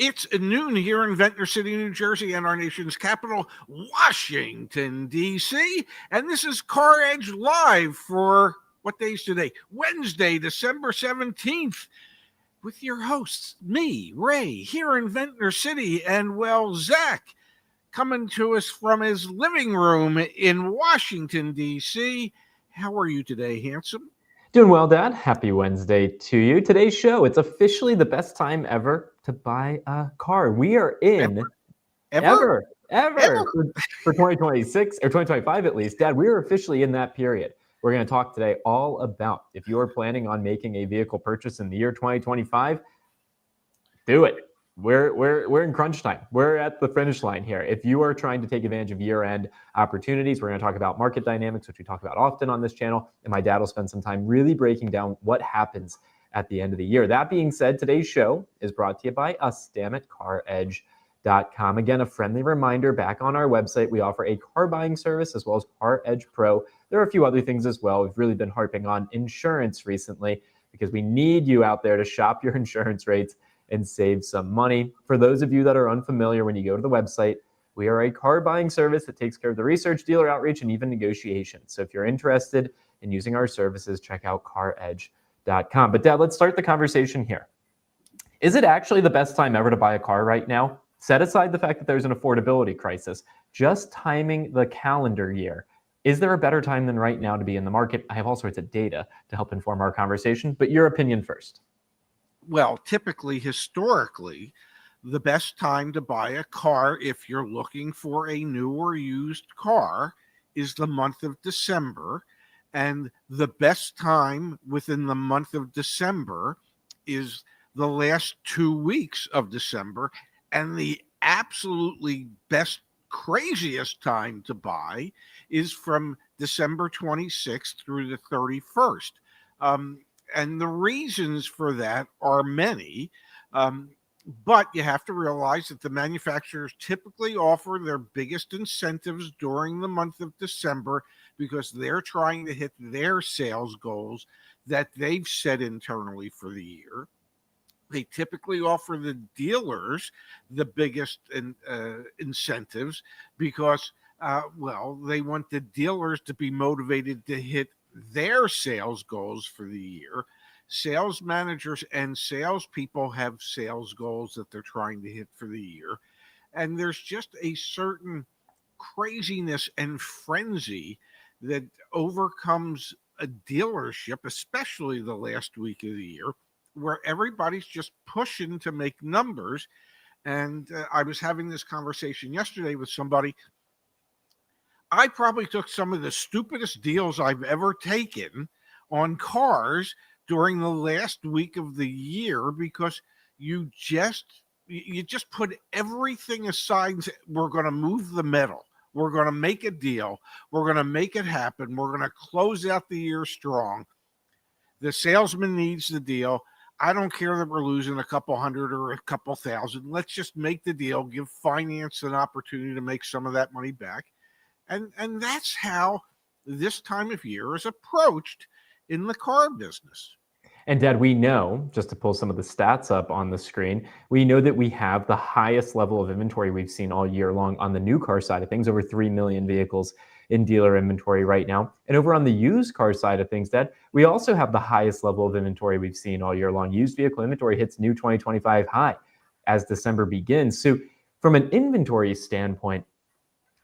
It's noon here in Ventnor City, New Jersey, and our nation's capital, Washington, D.C. And this is CarEdge Live for what day is today? Wednesday, December 17th, with your hosts, me, Ray, here in Ventnor City, and, well, Zach, coming to us from his living room in Washington, D.C. How are you today, handsome? Doing well, Dad. Happy Wednesday to you. Today's show, it's officially the best time ever to buy a car. We are in Ever? for 2026 or 2025 at least. Dad, we are officially in that period. We're going to talk today all about if you're planning on making a vehicle purchase in the year 2025, do it. We're in crunch time. We're at the finish line here. If you are trying to take advantage of year-end opportunities, we're going to talk about market dynamics, which we talk about often on this channel, and my dad will spend some time really breaking down what happens at the end of the year. That being said, today's show is brought to you by us, damn it, CarEdge.com. Again, a friendly reminder, back on our website, we offer a car buying service as well as CarEdge Pro. There are a few other things as well. We've really been harping on insurance recently because we need you out there to shop your insurance rates and save some money. For those of you that are unfamiliar, when you go to the website, we are a car buying service that takes care of the research, dealer outreach, and even negotiation. So if you're interested in using our services, check out CarEdge.com. But Dad, let's start the conversation here. Is it actually the best time ever to buy a car right now? Set aside the fact that there's an affordability crisis, just timing the calendar year. Is there a better time than right now to be in the market? I have all sorts of data to help inform our conversation, but your opinion first. Well, typically, historically, the best time to buy a car if you're looking for a new or used car is the month of December. And the best time within the month of December is the last 2 weeks of December. And the absolutely best, craziest time to buy is from December 26th through the 31st. And the reasons for that are many, but you have to realize that the manufacturers typically offer their biggest incentives during the month of December because they're trying to hit their sales goals that they've set internally for the year. They typically offer the dealers the biggest incentives because, they want the dealers to be motivated to hit their sales goals for the year. Sales managers and salespeople have sales goals that they're trying to hit for the year. And there's just a certain craziness and frenzy that overcomes a dealership, especially the last week of the year, where everybody's just pushing to make numbers. And I was having this conversation yesterday with somebody. I probably took some of the stupidest deals I've ever taken on cars during the last week of the year because you just put everything aside. We're going to move the metal. We're going to make a deal. We're going to make it happen. We're going to close out the year strong. The salesman needs the deal. I don't care that we're losing a couple hundred or a couple thousand. Let's just make the deal, give finance an opportunity to make some of that money back. And that's how this time of year is approached in the car business. And Dad, we know, just to pull some of the stats up on the screen, we know that we have the highest level of inventory we've seen all year long on the new car side of things, over 3 million vehicles in dealer inventory right now. And over on the used car side of things, Dad, we also have the highest level of inventory we've seen all year long. Used vehicle inventory hits new 2025 high as December begins. So from an inventory standpoint,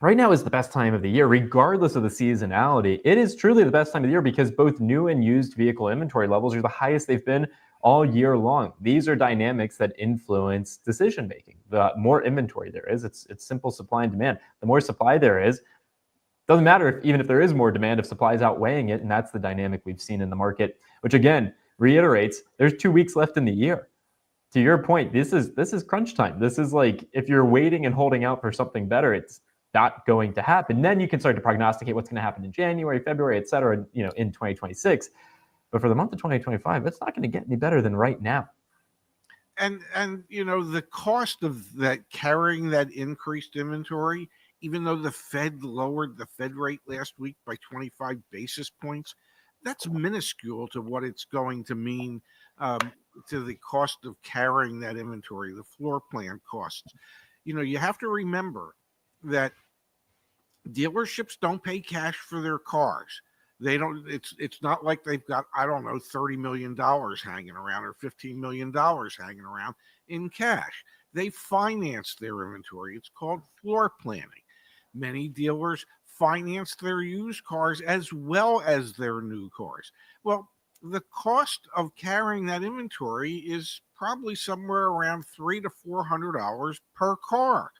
right now is the best time of the year, regardless of the seasonality. It is truly the best time of the year because both new and used vehicle inventory levels are the highest they've been all year long. These are dynamics that influence decision-making. The more inventory there is, it's simple supply and demand. The more supply there is, doesn't matter even if there is more demand, if supply is outweighing it, and that's the dynamic we've seen in the market, which again, reiterates, there's 2 weeks left in the year. To your point, this is crunch time. This is like, if you're waiting and holding out for something better, it's not going to happen. Then you can start to prognosticate what's going to happen in January, February, et cetera, in 2026. But for the month of 2025, it's not going to get any better than right now. And the cost of that, carrying that increased inventory, even though the Fed lowered the Fed rate last week by 25 basis points, that's minuscule to what it's going to mean to the cost of carrying that inventory, the floor plan costs. You have to remember that dealerships don't pay cash for their cars. They don't. It's not like they've got, I don't know, $30 million hanging around or $15 million hanging around in cash. They finance their inventory. It's called floor planning. Many dealers finance their used cars as well as their new cars. Well, the cost of carrying that inventory is probably somewhere around $300 to $400 per car.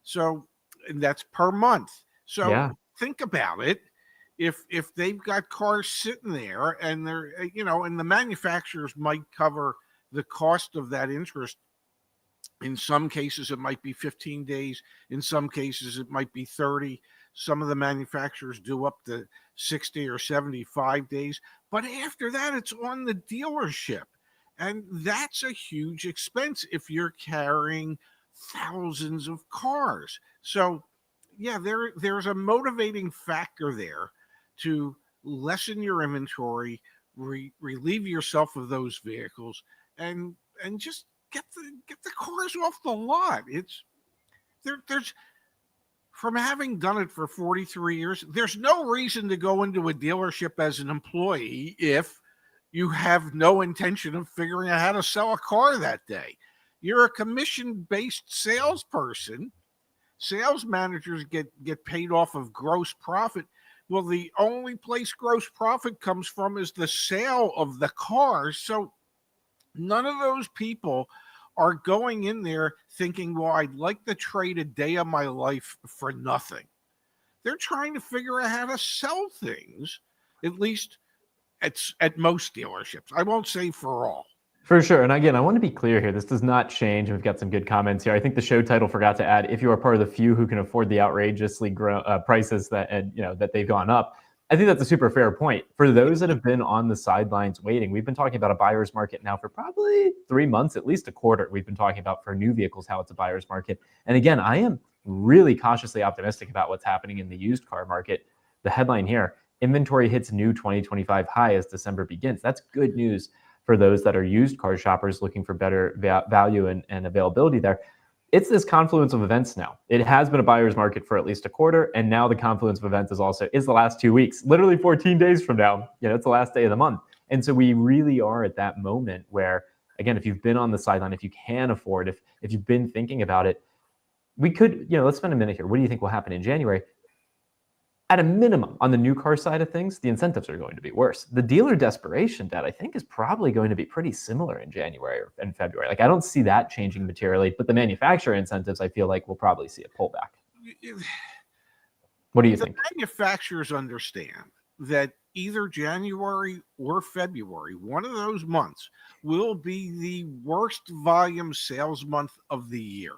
So, and that's per month. Yeah. So think about it. If they've got cars sitting there and and the manufacturers might cover the cost of that interest. In some cases, it might be 15 days. In some cases, it might be 30. Some of the manufacturers do up to 60 or 75 days. But after that, it's on the dealership. And that's a huge expense if you're carrying thousands of cars. So, yeah, there's a motivating factor there to lessen your inventory, relieve yourself of those vehicles, and just get the cars off the lot. It's there's From having done it for 43 years, there's no reason to go into a dealership as an employee if you have no intention of figuring out how to sell a car that day. You're a commission-based salesperson. Sales managers get paid off of gross profit. Well, the only place gross profit comes from is the sale of the cars. So none of those people are going in there thinking, well, I'd like to trade a day of my life for nothing. They're trying to figure out how to sell things, at least at most dealerships. I won't say for all. For sure. And again, I want to be clear here. This does not change. We've got some good comments here. I think the show title forgot to add, if you are part of the few who can afford the outrageously prices that they've gone up. I think that's a super fair point. For those that have been on the sidelines waiting, we've been talking about a buyer's market now for probably 3 months, at least a quarter. We've been talking about for new vehicles, how it's a buyer's market. And again, I am really cautiously optimistic about what's happening in the used car market. The headline here, inventory hits new 2025 high as December begins. That's good news for those that are used car shoppers looking for better value and availability there. It's this confluence of events now. It has been a buyer's market for at least a quarter, and now the confluence of events is the last 2 weeks, literally 14 days from now. It's the last day of the month. And so we really are at that moment where, again, if you've been on the sideline, if you can afford, if you've been thinking about it, we could, let's spend a minute here. What do you think will happen in January? At a minimum, on the new car side of things, the incentives are going to be worse. The dealer desperation, Dad, I think is probably going to be pretty similar in January and February. Like, I don't see that changing materially, but the manufacturer incentives, I feel like we'll probably see a pullback. What do you think? The manufacturers understand that either January or February, one of those months, will be the worst volume sales month of the year.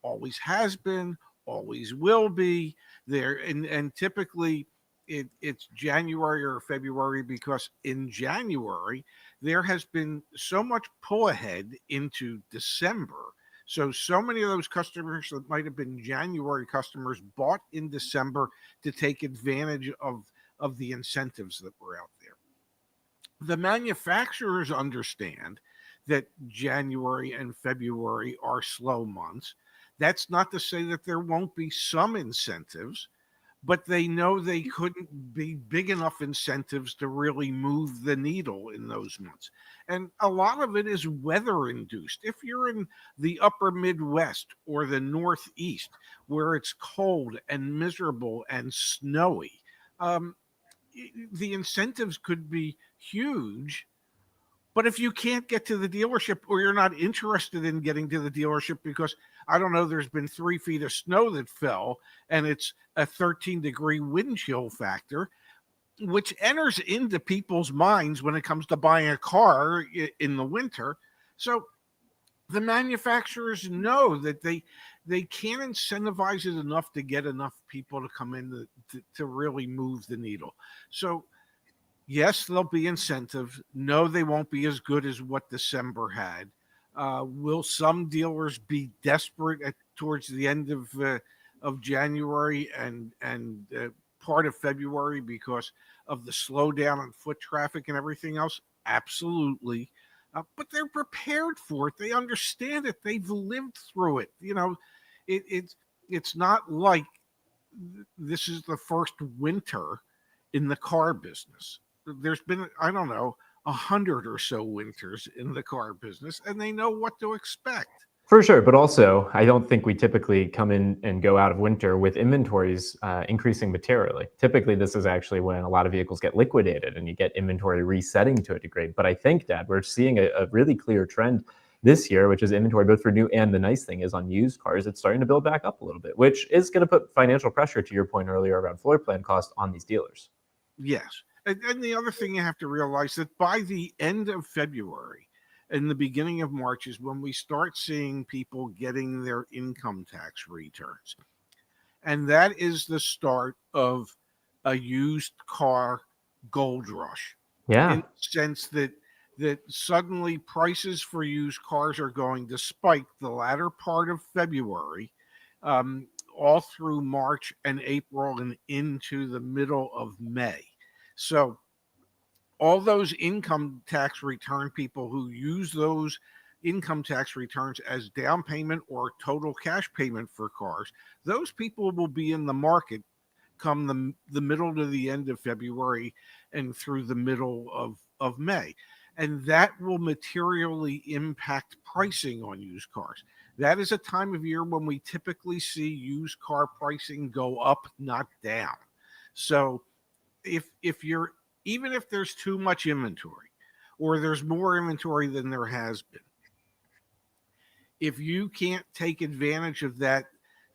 Always has been, always will be there. And typically it's January or February, because in January there has been so much pull ahead into December. So many of those customers that might have been January customers bought in December to take advantage of the incentives that were out there. The manufacturers understand that January and February are slow months. That's not to say that there won't be some incentives, but they know they couldn't be big enough incentives to really move the needle in those months. And a lot of it is weather induced. If you're in the upper Midwest or the Northeast, where it's cold and miserable and snowy, the incentives could be huge. But if you can't get to the dealership, or you're not interested in getting to the dealership because, I don't know, there's been 3 feet of snow that fell and it's a 13-degree wind chill factor, which enters into people's minds when it comes to buying a car in the winter. So the manufacturers know that they can't incentivize it enough to get enough people to come in to really move the needle. So yes, there'll be incentives. No, they won't be as good as what December had. Will some dealers be desperate towards the end of January and part of February because of the slowdown in foot traffic and everything else? Absolutely. but they're prepared for it. They understand it. They've lived through it. It's not like this is the first winter in the car business. There's been, I don't know, 100 or so winters in the car business, and they know what to expect. For sure, but also I don't think we typically come in and go out of winter with inventories increasing materially. Typically, this is actually when a lot of vehicles get liquidated and you get inventory resetting to a degree. But I think, Dad, we're seeing a really clear trend this year, which is inventory both for new, and the nice thing is on used cars, it's starting to build back up a little bit, which is going to put financial pressure, to your point earlier around floor plan cost, on these dealers. Yes. And the other thing you have to realize that by the end of February and the beginning of March is when we start seeing people getting their income tax returns. And that is the start of a used car gold rush. Yeah. In the sense that suddenly prices for used cars are going to spike the latter part of February, all through March and April and into the middle of May. So all those income tax return people who use those income tax returns as down payment or total cash payment for cars, those people will be in the market come the middle to the end of February and through the middle of May. And that will materially impact pricing on used cars. That is a time of year when we typically see used car pricing go up, not down. So if you're, even if there's too much inventory or there's more inventory than there has been, if you can't take advantage of that,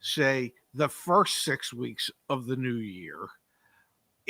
say the first 6 weeks of the new year,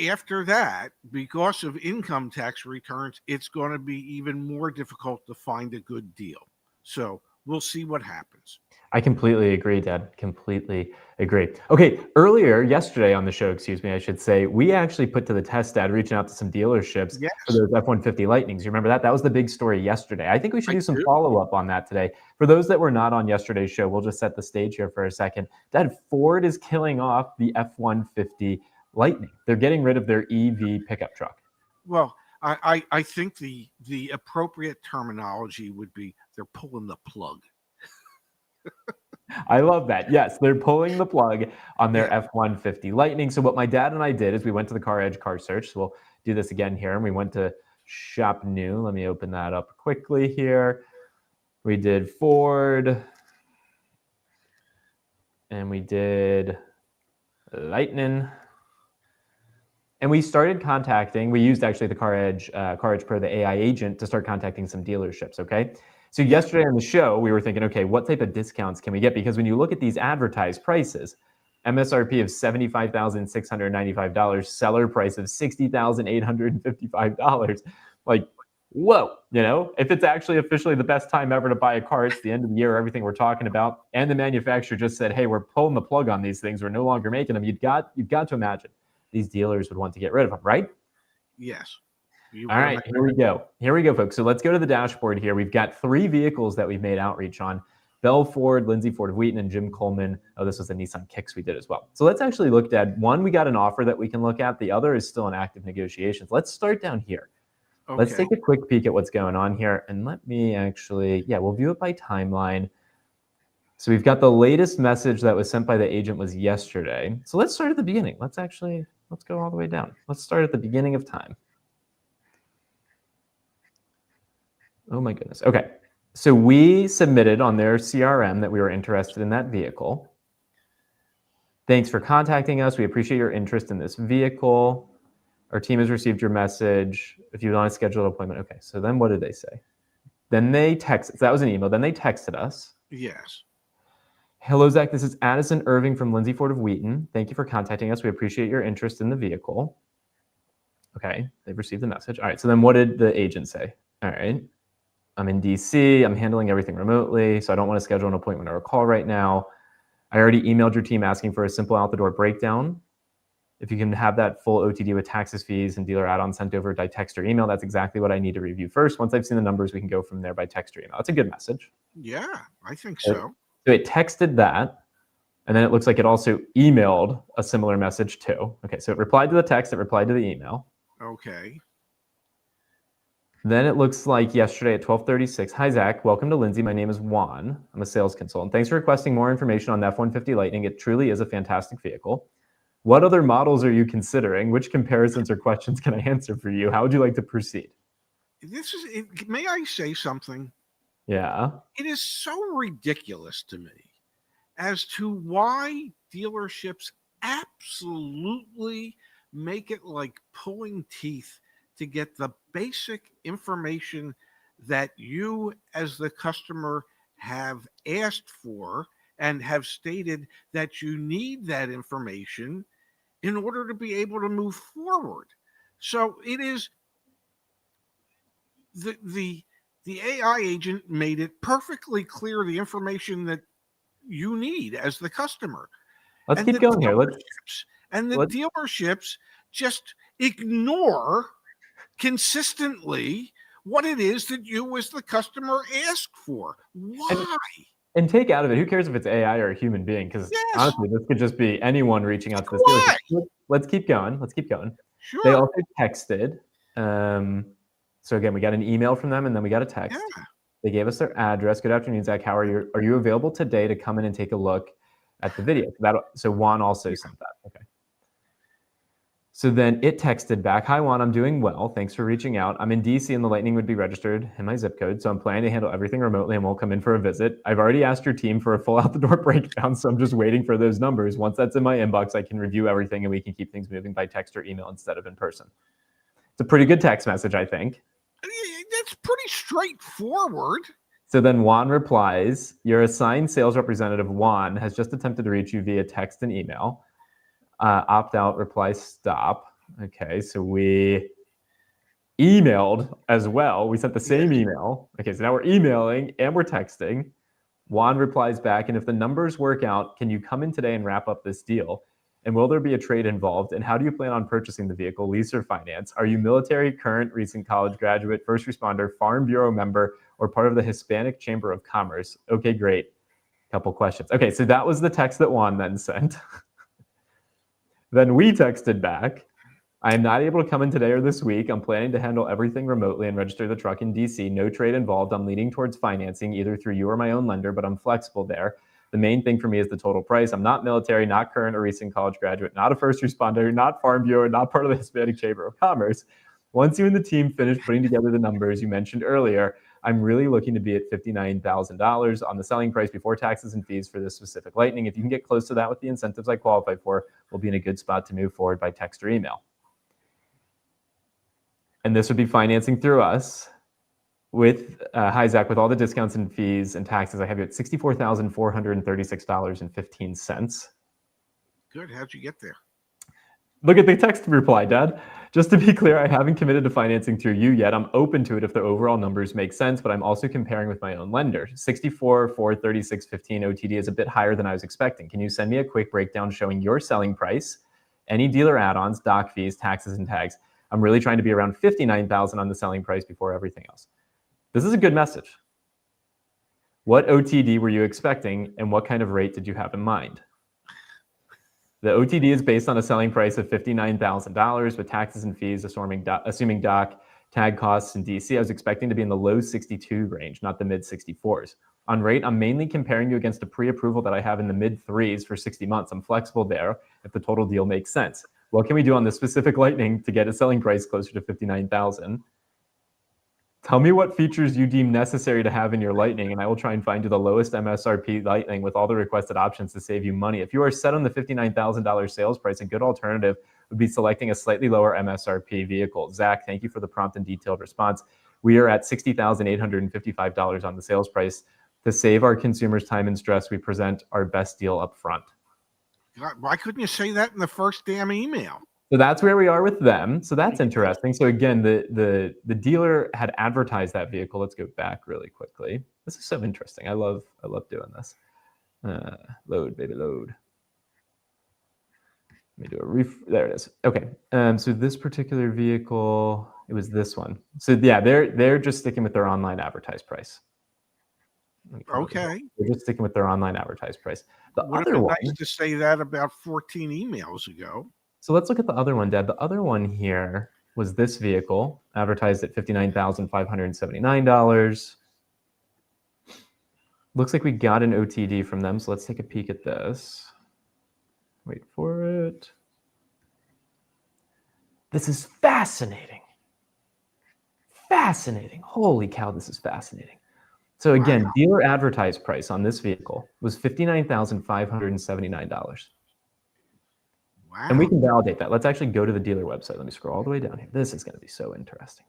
after that, because of income tax returns, it's going to be even more difficult to find a good deal. So we'll see what happens. I completely agree, Dad. Completely agree. Okay, earlier yesterday on the show, excuse me, I should say, we actually put to the test, Dad, reaching out to some dealerships Yes, for those F-150 Lightnings. You remember that? That was the big story yesterday. I think we should I do some do. follow-up on that today. For those that were not on yesterday's show, we'll just set the stage here for a second. Dad, Ford is killing off the F-150 Lightning. They're getting rid of their EV pickup truck. Well, I think the appropriate terminology would be they're pulling the plug. I love that. Yes, they're pulling the plug on their Yeah. F-150 Lightning. So what my dad and I did is we went to the CarEdge car search. So we'll do this again here. And we went to shop new. Let me open that up quickly here. We did Ford. And we did Lightning. And we started contacting, we used actually the CarEdge Pro, the AI agent, to start contacting some dealerships, okay? So yesterday on the show, we were thinking, okay, what type of discounts can we get? Because when you look at these advertised prices, MSRP of $75,695, seller price of $60,855, like, whoa, if it's actually officially the best time ever to buy a car, it's the end of the year, everything we're talking about, and the manufacturer just said, hey, we're pulling the plug on these things, we're no longer making them, you've got to imagine these dealers would want to get rid of them, right? Yes. All right, here we go. Here we go, folks. So let's go to the dashboard here. We've got 3 vehicles that we've made outreach on. Bell Ford, Lindsay Ford of Wheaton, and Jim Coleman. Oh, this was the Nissan Kicks we did as well. So let's actually look at one. We got an offer that we can look at. The other is still in active negotiations. Let's start down here. Okay. Let's take a quick peek at what's going on here. And let me actually, we'll view it by timeline. So we've got the latest message that was sent by the agent was yesterday. So let's start at the beginning. Let's go all the way down. Let's start at the beginning of time. Oh my goodness. Okay. So we submitted on their CRM that we were interested in that vehicle. Thanks for contacting us. We appreciate your interest in this vehicle. Our team has received your message. If you want to schedule an appointment. Okay. So then what did they say? Then they texted. So that was an email. Then they texted us. Yes. Hello, Zach. This is Addison Irving from Lindsay Ford of Wheaton. Thank you for contacting us. We appreciate your interest in the vehicle. Okay. They've received the message. All right. So then what did the agent say? All right. I'm in DC. I'm handling everything remotely, so I don't want to schedule an appointment or a call right now. I already emailed your team asking for a simple out-the-door breakdown. If you can have that full OTD with taxes, fees, and dealer add-on sent over by text or email, that's exactly what I need to review first. Once I've seen the numbers, we can go from there by text or email. That's a good message. Yeah, I think so. So it texted that, and then it looks like it also emailed a similar message too. Okay, so it replied to the text, it replied to the email. Okay. Then it looks like yesterday at 12:36. Hi, Zach. Welcome to Lindsay. My name is Juan. I'm a sales consultant. Thanks for requesting more information on the F-150 Lightning. It truly is a fantastic vehicle. What other models are you considering? Which comparisons or questions can I answer for you? How would you like to proceed? This is may I say something? Yeah. It is so ridiculous to me as to why dealerships absolutely make it like pulling teeth to get the basic information that you, as the customer, have asked for and have stated that you need that information in order to be able to move forward. So it is the AI agent made it perfectly clear the information that you need as the customer. Let's And keep going here. the Let's dealerships just ignore consistently what it is that you as the customer ask for. and Why? and take out of it. Who cares if it's AI or a human being? Because Yes. honestly, this could just be anyone reaching out to this Why? dealership. Let's keep going. Let's keep going. They Sure. also texted. So again, we got an email from them, and then we got a text. Yeah. They gave us their address. Good afternoon, Zach. How are you? Are you available today to come in and take a look at the video? So Juan also sent that. Okay. So then it texted back, "Hi Juan, I'm doing well. Thanks for reaching out. I'm in DC and the Lightning would be registered in my zip code, so I'm planning to handle everything remotely and won't come in for a visit. I've already asked your team for a full out the door breakdown, so I'm just waiting for those numbers. Once that's in my inbox, I can review everything and we can keep things moving by text or email instead of in person." It's a pretty good text message, I think. That's pretty straightforward. So then Juan replies, "Your assigned sales representative, Juan, has just attempted to reach you via text and email. Opt out, reply stop." Okay, so we emailed as well. We sent the same email. Okay, so now we're emailing and we're texting. Juan replies back, "And if the numbers work out, can you come in today and wrap up this deal? And will there be a trade involved? And how do you plan on purchasing the vehicle, lease or finance? Are you military, current, recent college graduate, first responder, Farm Bureau member, or part of the Hispanic Chamber of Commerce?" Okay, great. Couple questions. Okay, so that was the text that Juan then sent. Then we texted back, "I am not able to come in today or this week. I'm planning to handle everything remotely and register the truck in DC. No trade involved. I'm leaning towards financing either through you or my own lender, but I'm flexible there. The main thing for me is the total price. I'm not military, not current or recent college graduate, not a first responder, not Farm Bureau, not part of the Hispanic Chamber of Commerce. Once you and the team finish putting together the numbers you mentioned earlier, I'm really looking to be at $59,000 on the selling price before taxes and fees for this specific Lightning. If you can get close to that with the incentives I qualify for, we'll be in a good spot to move forward by text or email. And this would be financing through us with, hi, Zach, with all the discounts and fees and taxes, I have you at $64,436.15. Good. How'd you get there? Look at the text reply, Dad. "Just to be clear, I haven't committed to financing through you yet. I'm open to it if the overall numbers make sense, but I'm also comparing with my own lender. 64,436.15 OTD is a bit higher than I was expecting. Can you send me a quick breakdown showing your selling price, any dealer add-ons, doc fees, taxes, and tags? I'm really trying to be around $59,000 on the selling price before everything else." This is a good message. What OTD were you expecting, and what kind of rate did you have in mind? The OTD is based on a selling price of $59,000 with taxes and fees, assuming doc, tag costs, and DC. I was expecting to be in the low 62 range, not the mid 64s. On rate, I'm mainly comparing you against a pre-approval that I have in the mid 3s for 60 months. I'm flexible there if the total deal makes sense. What can we do on this specific Lightning to get a selling price closer to $59,000? Tell me what features you deem necessary to have in your Lightning, and I will try and find you the lowest MSRP Lightning with all the requested options to save you money. If you are set on the $59,000 sales price, a good alternative would be selecting a slightly lower MSRP vehicle. Zach, thank you for the prompt and detailed response. We are at $60,855 on the sales price. To save our consumers time and stress, we present our best deal up front. God, why couldn't you say that in the first damn email? So that's where we are with them. So that's interesting. So again, the dealer had advertised that vehicle. Let's go back really quickly. This is so interesting. I love doing this. Load, baby, load. Let me do a there it is. Okay. So this particular vehicle, it was this one. So yeah, they're just sticking with their online advertised price. Okay. They're just sticking with their online advertised price. The Would have other been one, nice to say that about 14 emails ago. so let's look at the other one, Dad. The other one here, was this vehicle, advertised at $59,579. Looks like we got an OTD from them, so let's take a peek at this. Wait for it. This is fascinating. Fascinating. Holy cow, this is fascinating. So again, Wow. dealer advertised price on this vehicle was $59,579. Wow. And we can validate that. Let's actually go to the dealer website. Let me scroll all the way down here. This is going to be so interesting.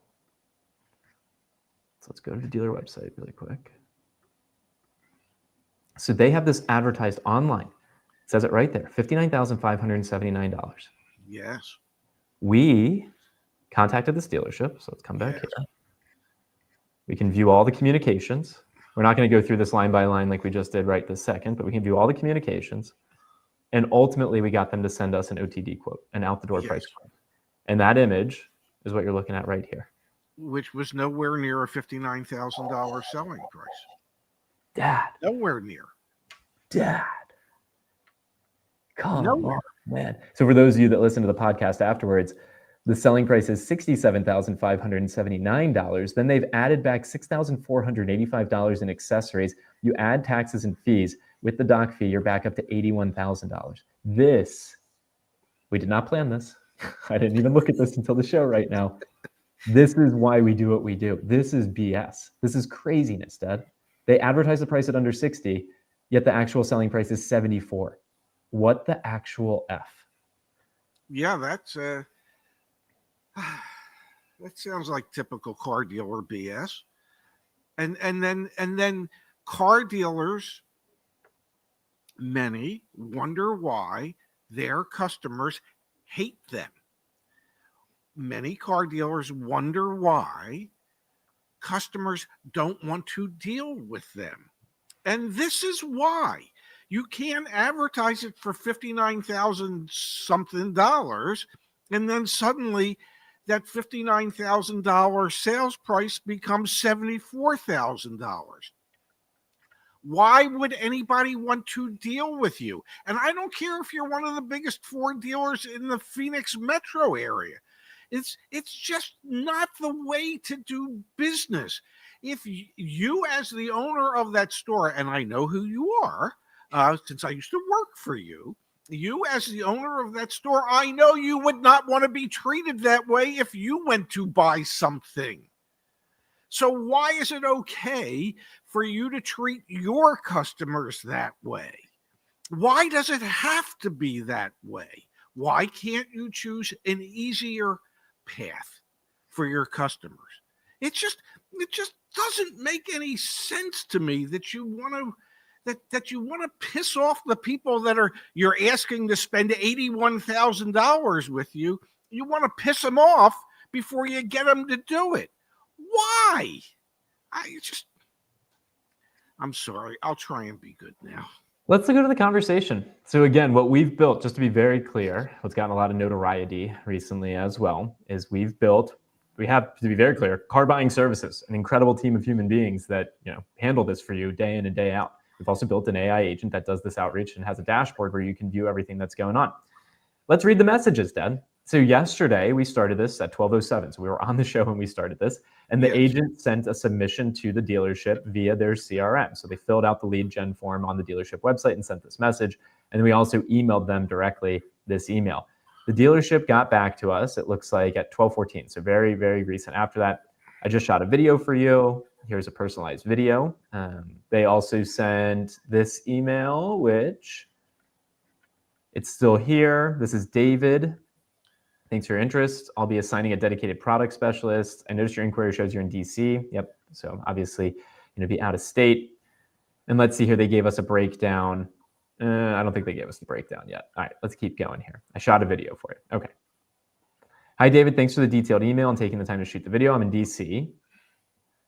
So let's go to the dealer website really quick. So they have this advertised online. It says it right there, $59,579. Yes. We contacted this dealership. So let's come back Yes. here. We can view all the communications. We're not going to go through this line by line like we just did right this second, but we can view all the communications. And ultimately, we got them to send us an OTD quote, an out-the-door price quote. And that image is what you're looking at right here. Which was nowhere near a $59,000 selling price. Dad. Nowhere near. Dad. Come Nowhere. on, man. So for those of you that listen to the podcast afterwards, the selling price is $67,579. Then they've added back $6,485 in accessories. You add taxes and fees. With the doc fee, you're back up to $81,000. This, we did not plan this. I didn't even look at this until the show right now. This is why we do what we do. This is BS. This is craziness, Dad. They advertise the price at under 60, yet the actual selling price is 74. What the actual F? Yeah, that's that sounds like typical car dealer BS. And then car dealers, many wonder why their customers hate them. Many car dealers wonder why customers don't want to deal with them. And this is why. You can't advertise it for $59,000 something dollars, and then suddenly that $59,000 sales price becomes $74,000. Why would anybody want to deal with you? And I don't care if you're one of the biggest Ford dealers in the Phoenix metro area. It's just not the way to do business. If you, as the owner of that store, and I know who you are, since I used to work for you, you as the owner of that store, I know you would not want to be treated that way if you went to buy something. So why is it okay for you to treat your customers that way? Why does it have to be that way? Why can't you choose an easier path for your customers? It just doesn't make any sense to me that you want to that you want to piss off the people that you're asking to spend $81,000 with you. You want to piss them off before you get them to do it. Why? I'm sorry. I'll try and be good now. Let's go to the conversation. So again, what we've built, just to be very clear, what's gotten a lot of notoriety recently as well, is we have, to be very clear, car buying services, an incredible team of human beings that handle this for you day in and day out. We've also built an AI agent that does this outreach and has a dashboard where you can view everything that's going on. Let's read the messages, Dad. So yesterday we started this at 12:07. So we were on the show when we started this, and the agent sent a submission to the dealership via their CRM. So they filled out the lead gen form on the dealership website and sent this message. And we also emailed them directly this email. The dealership got back to us, it looks like at 12:14. So very, very recent. After that, I just shot a video for you. Here's a personalized video. They also sent this email, which it's still here. This is David. Thanks for your interest. I'll be assigning a dedicated product specialist. I noticed your inquiry shows you're in DC. Yep. So obviously, be out of state. And let's see here. They gave us a breakdown. I don't think they gave us the breakdown yet. All right, let's keep going here. I shot a video for you. Okay. Hi, David. Thanks for the detailed email and taking the time to shoot the video. I'm in DC.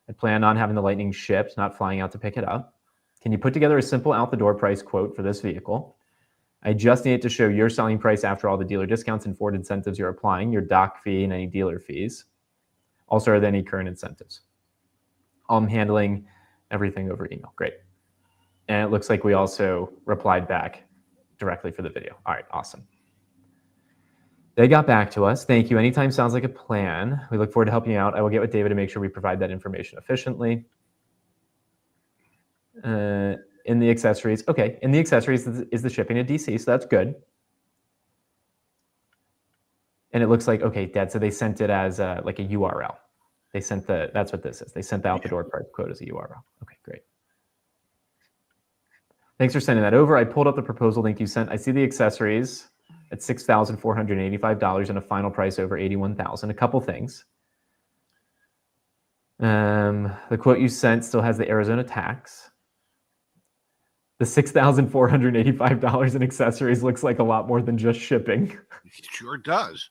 I plan on having the Lightning shipped, not flying out to pick it up. Can you put together a simple out-the-door price quote for this vehicle? I just need it to show your selling price after all the dealer discounts and Ford incentives you're applying, your doc fee and any dealer fees. Also, are there any current incentives? I'm handling everything over email. Great. And it looks like we also replied back directly for the video. All right, awesome. They got back to us. Thank you. Anytime sounds like a plan. We look forward to helping you out. I will get with David to make sure we provide that information efficiently. In the accessories, okay. In the accessories is the shipping to DC, so that's good. And it looks like, okay, Dad, so they sent it as like a URL. They sent that's what this is. They sent the out the door price quote as a URL. Okay, great. Thanks for sending that over. I pulled up the proposal link you sent. I see the accessories at $6,485 and a final price over $81,000. A couple things. The quote you sent still has the Arizona tax. The $6,485 in accessories looks like a lot more than just shipping. It sure does.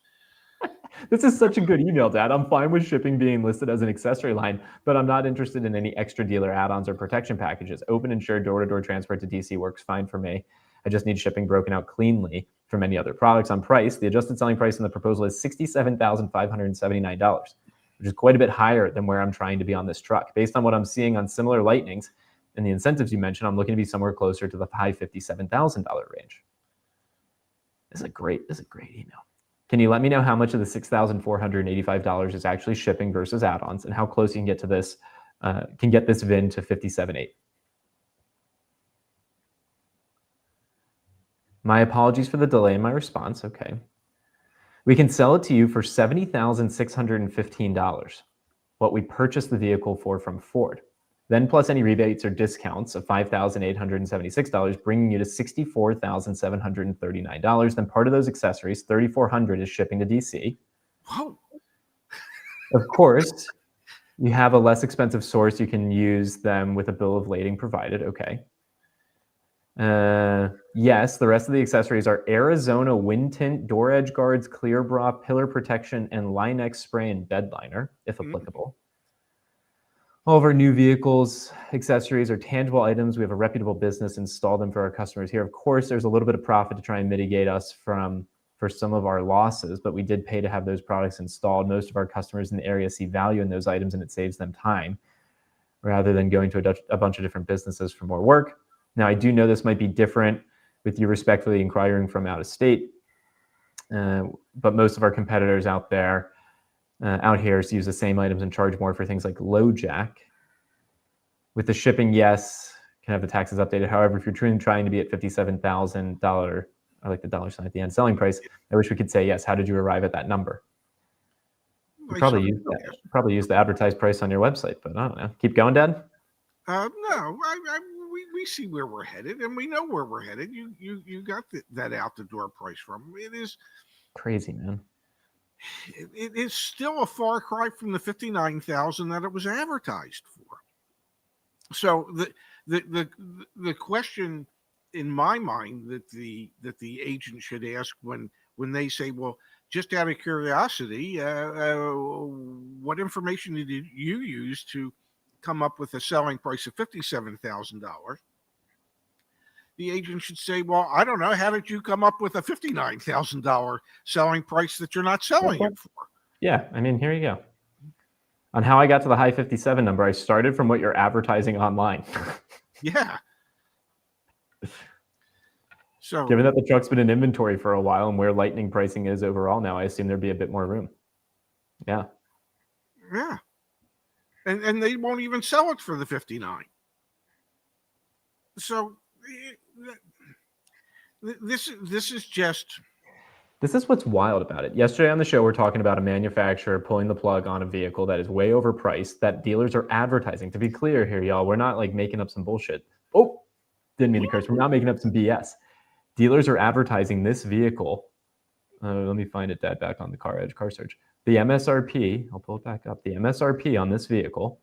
This is such a good email, Dad. I'm fine with shipping being listed as an accessory line, but I'm not interested in any extra dealer add-ons or protection packages. Open insured door-to-door transfer to DC works fine for me. I just need shipping broken out cleanly from any other products. On price, the adjusted selling price in the proposal is $67,579, which is quite a bit higher than where I'm trying to be on this truck. Based on what I'm seeing on similar Lightnings and the incentives you mentioned, I'm looking to be somewhere closer to the high $57,000 range. This is a great email. Can you let me know how much of the $6,485 is actually shipping versus add-ons, and how close you can get to this, can get this VIN to 57.8? My apologies for the delay in my response. Okay. We can sell it to you for $70,615, what we purchased the vehicle for from Ford. Then plus any rebates or discounts of $5,876, bringing you to $64,739. Then part of those accessories, $3,400, is shipping to DC. Whoa. Of course, you have a less expensive source. You can use them with a bill of lading provided. Okay. Yes, the rest of the accessories are Arizona wind tint, door edge guards, clear bra, pillar protection, and Line-X spray and bed liner, if applicable. All of our new vehicles, accessories are tangible items. We have a reputable business, install them for our customers here. Of course, there's a little bit of profit to try and mitigate us for some of our losses, but we did pay to have those products installed. Most of our customers in the area see value in those items, and it saves them time rather than going to a bunch of different businesses for more work. Now, I do know this might be different with you respectfully inquiring from out of state, but most of our competitors out there, out here, use the same items and charge more for things like low jack. With the shipping, yes, can have the taxes updated. However, if you're truly trying to be at $57,000, I like the dollar sign at the end, selling price, I wish we could say, yes, how did you arrive at that number? You probably use the advertised price on your website, but I don't know. Keep going, Dad? No, we see where we're headed, and we know where we're headed. You got that out the door price from. It is crazy, man. It is still a far cry from the 59,000 that it was advertised for. So the question in my mind that the agent should ask when they say, well, just out of curiosity, what information did you use to come up with a selling price of $57,000? The agent should say, well, I don't know. How did you come up with a $59,000 selling price that you're not selling it for? Yeah, I mean, here you go. On how I got to the high 57 number, I started from what you're advertising online. Yeah. So, given that the truck's been in inventory for a while and where Lightning pricing is overall now, I assume there'd be a bit more room. Yeah. Yeah. And they won't even sell it for the 59. So this is what's wild about it. Yesterday on the show, we're talking about a manufacturer pulling the plug on a vehicle that is way overpriced that dealers are advertising. To be clear here, y'all, we're not like making up some bullshit. Oh, didn't mean to curse. We're not making up some BS. Dealers are advertising this vehicle. Let me find it, Dad, back on the CarEdge car search. The MSRP, I'll pull it back up. The MSRP on this vehicle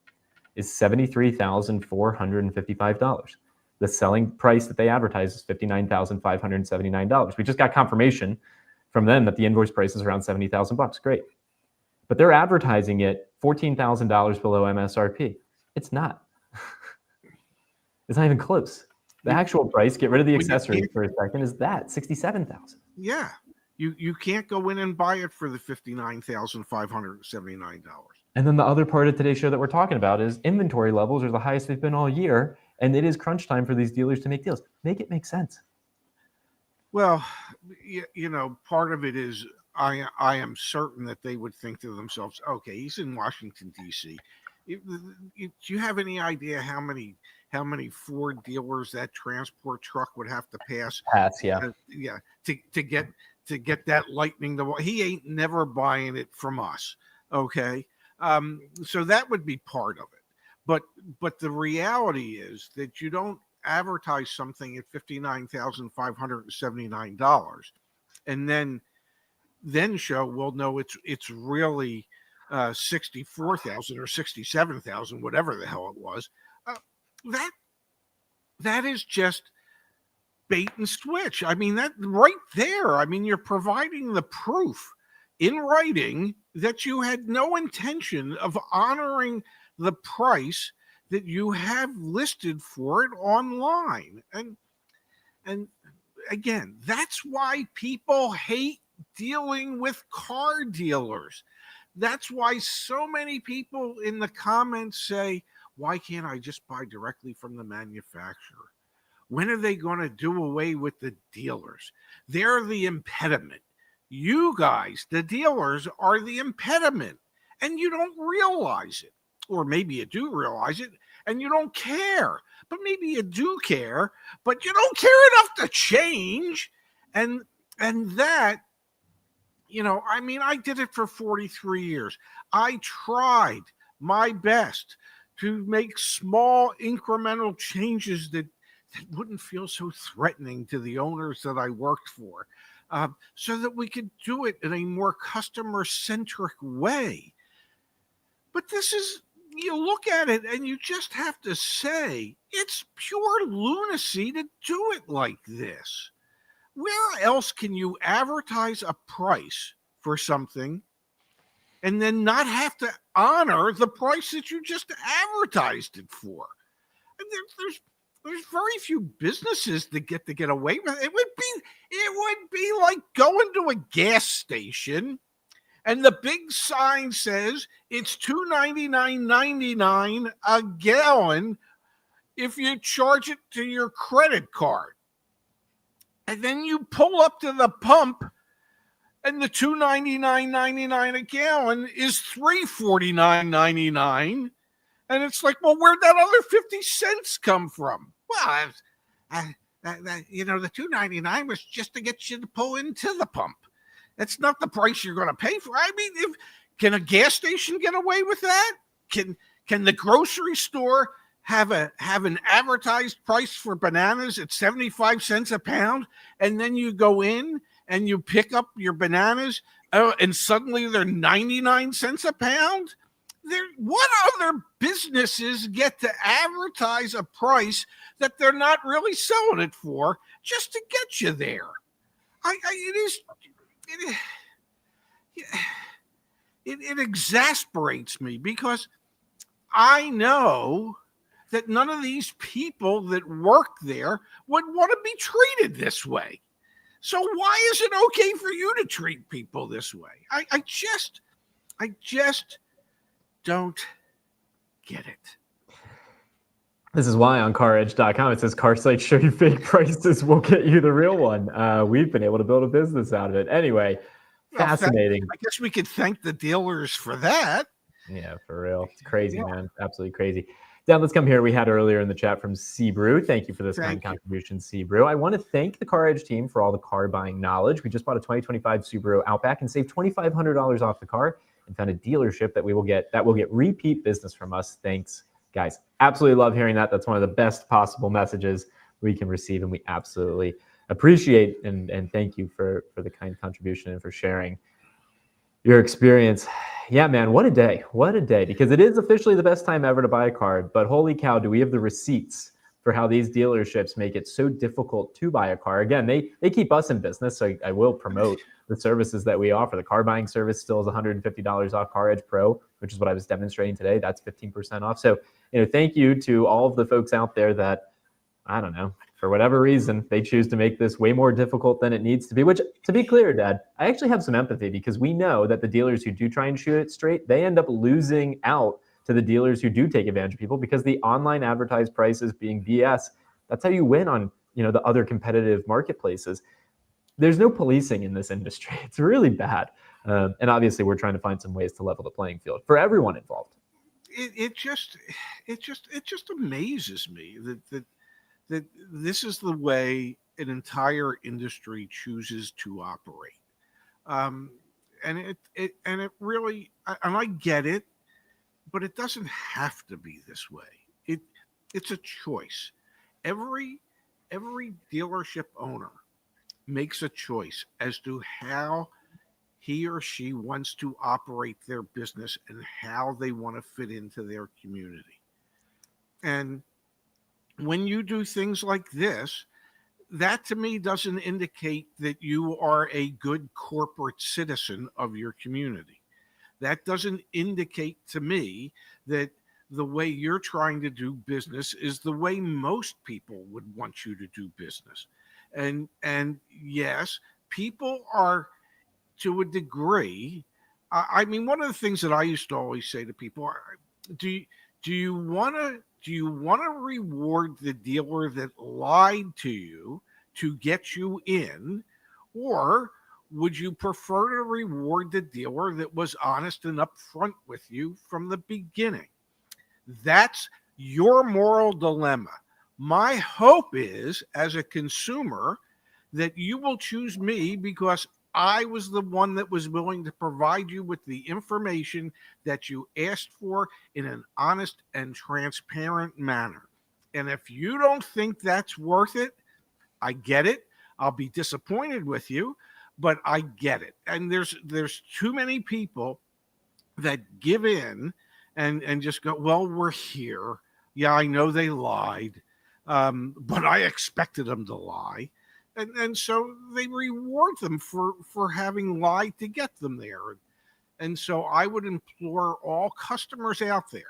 is $73,455. The selling price that they advertise is $59,579. We just got confirmation from them that the invoice price is around $70,000. Great. But they're advertising it $14,000 below MSRP. It's not. It's not even close. The actual price, get rid of the accessories for a second, is that $67,000. Yeah. You can't go in and buy it for the $59,579. And then the other part of today's show that we're talking about is inventory levels are the highest they've been all year, and it is crunch time for these dealers to make deals. Make it make sense. Well, part of it is I am certain that they would think to themselves, okay, he's in Washington D.C. Do you have any idea how many Ford dealers that transport truck would have to pass? Pass, yeah. Yeah, to get that lightning. He ain't never buying it from us. Okay, so that would be part of it. But the reality is that you don't advertise something at $59,579 and then show, well, no, it's really 64,000 or 67,000, whatever the hell it was. That that is just bait and switch. I mean, that right there. I mean, you're providing the proof in writing that you had no intention of honoring the price that you have listed for it online. And again, that's why people hate dealing with car dealers. That's why so many people in the comments say, why can't I just buy directly from the manufacturer? When are they going to do away with the dealers? They're the impediment. You guys, the dealers, are the impediment, and you don't realize it. Or maybe you do realize it and you don't care. But maybe you do care, but you don't care enough to change. And that, I mean, I did it for 43 years. I tried my best to make small incremental changes that wouldn't feel so threatening to the owners that I worked for, so that we could do it in a more customer-centric way. But you look at it and you just have to say, it's pure lunacy to do it like this. Where else can you advertise a price for something and then not have to honor the price that you just advertised it for? And there's very few businesses that get away with it. It would be like going to a gas station and the big sign says it's $2.99.99 a gallon if you charge it to your credit card. And then you pull up to the pump and the $2.99.99 a gallon is $3.49.99. And it's like, well, where'd that other 50 cents come from? Well, the $2.99 was just to get you to pull into the pump. That's not the price you're going to pay for. I mean, can a gas station get away with that? Can the grocery store have an advertised price for bananas at 75 cents a pound, and then you go in and you pick up your bananas, and suddenly they're 99 cents a pound? What other businesses get to advertise a price that they're not really selling it for just to get you there? It exasperates me because I know that none of these people that work there would want to be treated this way. So why is it okay for you to treat people this way? I just don't get it. This is why on CarEdge.com it says car sites show you fake prices, we'll get you the real one. We've been able to build a business out of it. Anyway, fascinating. I guess we could thank the dealers for that. Yeah, for real. It's crazy, man. Absolutely crazy. Dan, let's come here. We had earlier in the chat from Sebrew. Thank you for this kind contribution, Sebrew. I want to thank the CarEdge team for all the car buying knowledge. We just bought a 2025 Subaru Outback and saved $2,500 off the car and found a dealership that will get repeat business from us. Thanks, guys. Absolutely love hearing that. That's one of the best possible messages we can receive, and we absolutely appreciate and thank you for the kind contribution and for sharing your experience. Yeah, man, what a day. What a day. Because it is officially the best time ever to buy a car. But holy cow, do we have the receipts for how these dealerships make it so difficult to buy a car? Again, they keep us in business, so I will promote the services that we offer. The car buying service still is $150 off CarEdge Pro, which is what I was demonstrating today. That's 15% off. So, thank you to all of the folks out there that, I don't know, for whatever reason, they choose to make this way more difficult than it needs to be, which, to be clear, Dad, I actually have some empathy because we know that the dealers who do try and shoot it straight, they end up losing out to the dealers who do take advantage of people because the online advertised prices being BS, that's how you win on, the other competitive marketplaces. there's no policing in this industry. It's really bad. And obviously, we're trying to find some ways to level the playing field for everyone involved. It just amazes me that this is the way an entire industry chooses to operate. And it really, and I get it, but it doesn't have to be this way. It's a choice. Every dealership owner makes a choice as to how he or she wants to operate their business and how they want to fit into their community. And when you do things like this, that to me doesn't indicate that you are a good corporate citizen of your community. That doesn't indicate to me that the way you're trying to do business is the way most people would want you to do business. And yes, people are, to a degree. I mean, one of the things that I used to always say to people: do you want to reward the dealer that lied to you to get you in, or would you prefer to reward the dealer that was honest and upfront with you from the beginning? That's your moral dilemma. My hope is, as a consumer, that you will choose me because I was the one that was willing to provide you with the information that you asked for in an honest and transparent manner. And if you don't think that's worth it, I get it. I'll be disappointed with you, but I get it. And there's too many people that give in and just go, well, we're here. Yeah, I know they lied, but I expected them to lie. And so they reward them for having lied to get them there. And so I would implore all customers out there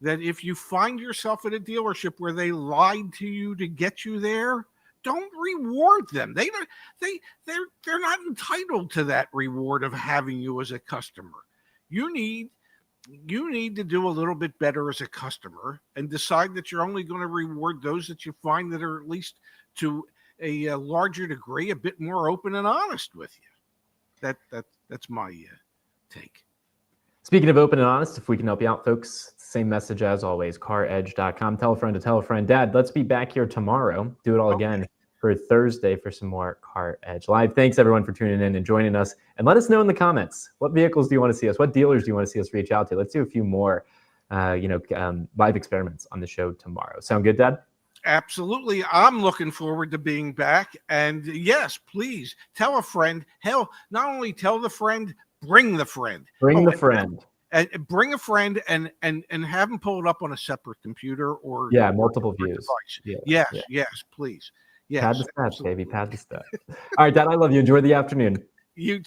that if you find yourself at a dealership where they lied to you to get you there, don't reward them. They're not entitled to that reward of having you as a customer. You need to do a little bit better as a customer and decide that you're only going to reward those that you find that are, at least to a larger degree, a bit more open and honest with you. That's my take. Speaking of open and honest, if we can help you out, folks, same message as always, CarEdge.com. Tell a friend to tell a friend. Dad, let's be back here tomorrow. Do it all again for Thursday for some more CarEdge Live. Thanks, everyone, for tuning in and joining us. And let us know in the comments, what vehicles do you want to see us? What dealers do you want to see us reach out to? Let's do a few more live experiments on the show tomorrow. Sound good, Dad? Absolutely. I'm looking forward to being back. And yes, please tell a friend. Hell, not only tell the friend, bring the friend. Bring the friend. And bring a friend and have them pull it up on a separate computer or multiple views. Yes, please. Yes, pad the stats, baby. Pad the stats. All right, Dad, I love you. Enjoy the afternoon. You